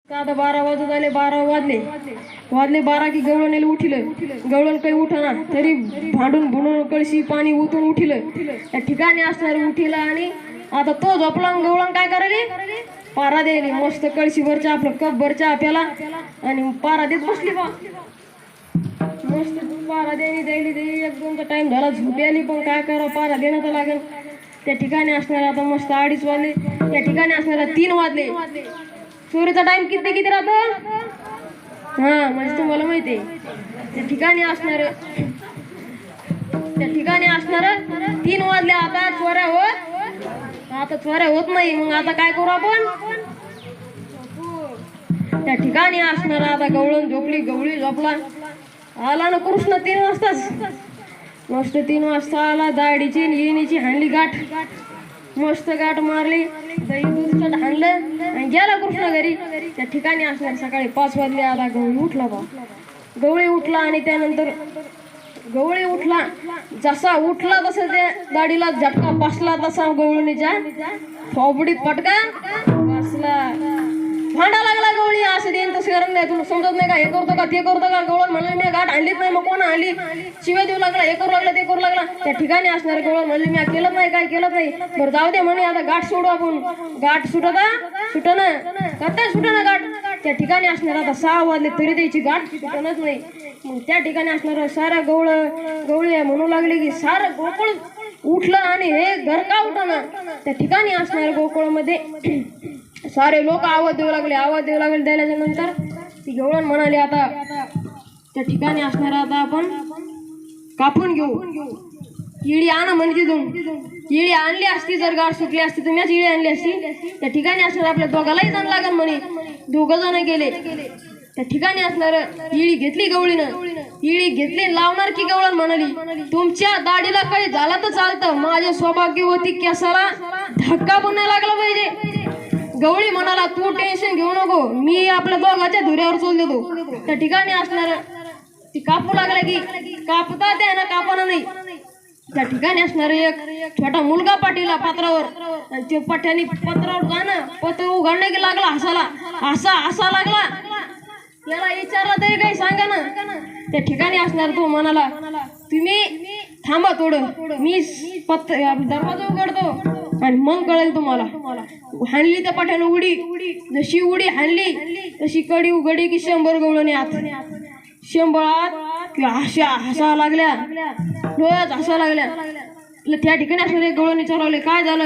आता 12 वाजत आले, 12 वाजले 12 की गवळणीला उठिलं. गवळण काही उठना तरी भांडून भुणून कळशी पाणी ओतून उठिलं. त्या ठिकाणी असणार उठिला आणि आता तो झोपला. गवळण काय करायली? पारा द्यायली. मस्त कळशीभर चहा, आपलं कपभर चहा प्याला आणि पारा देत बसली बा. मस्त पारा द्यायली. एक दोनचा टाइम झाला, झोपी आली. पण काय करा, पारा देणं तर लागेल. त्या ठिकाणी असणार आता मस्त 2:30 वाजले. त्या ठिकाणी असणार 3 वाजले. सूर्याचा टाइम किती राहतो? हा, म्हणजे तुम्हाला माहिती आहे. त्या ठिकाणी असणार 3 वाजले. आता चोऱ्या होत नाही. मग आता काय करू आपण? त्या ठिकाणी असणार आता गवळण झोपली. गवळी झोपला. आला ना कृष्ण 3 वाजताच. मस्त 3 वाजता आला. दाढीची येणीची हाणली गाठ. मस्त गाठ मारली. दही दूध हाणलं आणि गेला कृष्ण घरी. त्या ठिकाणी असणार सकाळी 5 वाजले. आता गवळी उठला बा. गवळी उठला आणि त्यानंतर गवळी उठला. जसा उठला तसा त्या दाढीला झटका बसला. तसा गवळणीच्या थोबडीत फटका बसला. भांडा लागला गवळी. असं देईन तसं करत नाही. तुला समजत नाही का? हे करतो का ते करतो का? गवळण म्हणलं मी गाठ आणलीच नाही. मग कोण आणली? शिवाय देऊ लागला. हे करू लागला ते करू लागला. त्या ठिकाणी असणार गवळण म्हणले मी केलं नाही, काय केलं नाही. बरं जाऊ दे म्हणे, आता गाठ सोडू आपण. गाठ सुटना करता सुटना गाठ. त्या ठिकाणी असणार आता 6 वाजले तरी त्याची गाठ सुटणच नाही. मग त्या ठिकाणी असणार सारा गवळी म्हणू लागले की सारं गोकुळ उठलं आणि हे घर का उठना. त्या ठिकाणी असणार गोकुळामध्ये सारे लोक आवाज देऊ लागले. द्यायच्या नंतर ती गवळण म्हणाली आता त्या ठिकाणी असणार आता आपण कापून घेऊ. इळी आणा म्हणजे तिथून. इळी आणली असती, जर गाठ सुटली असती तर मीच इळी आणली असती. त्या ठिकाणी असणार आपल्या दोघालाही जण लागल म्हणे. 2 जण गेले. त्या ठिकाणी असणार इळी घेतली गवळीनं. इळी घेतली लावणार की गवळण म्हणाली तुमच्या दाढीला काही झालं तर चालतं, माझे सौभाग्यवती केसाला धक्का पण नाही लागला पाहिजे. गवळी म्हणाला तू टेन्शन घेऊ नको, मी आपल्या दोघाच्या धुऱ्यावर चोल देतो. त्या ठिकाणी असणार ती कापू लागला की कापता त्या ना कापना नाही. त्या ठिकाणी असणार एक छोटा मुलगा पाठीला पत्रावर. आणि ते पाठ्याने पत्रावर जाणं, पत्र उघडणं की लागला हसा लागला. त्याला विचारला तरी काही सांगा ना. त्या ठिकाणी असणार तो म्हणाला तुम्ही थांबा थोडं, मी दरवाजा उघडतो आणि मग कळेल तुम्हाला. हाणली त्या पाठ्यानं उडी. जशी उडी हाणली तशी कडी उघडी की 100 गवळणी आत. 100 आत हसा लागल्या. डोळ्यात हसा लागल्या. त्या ठिकाणी असणारे गवळणी विचारले काय झालं.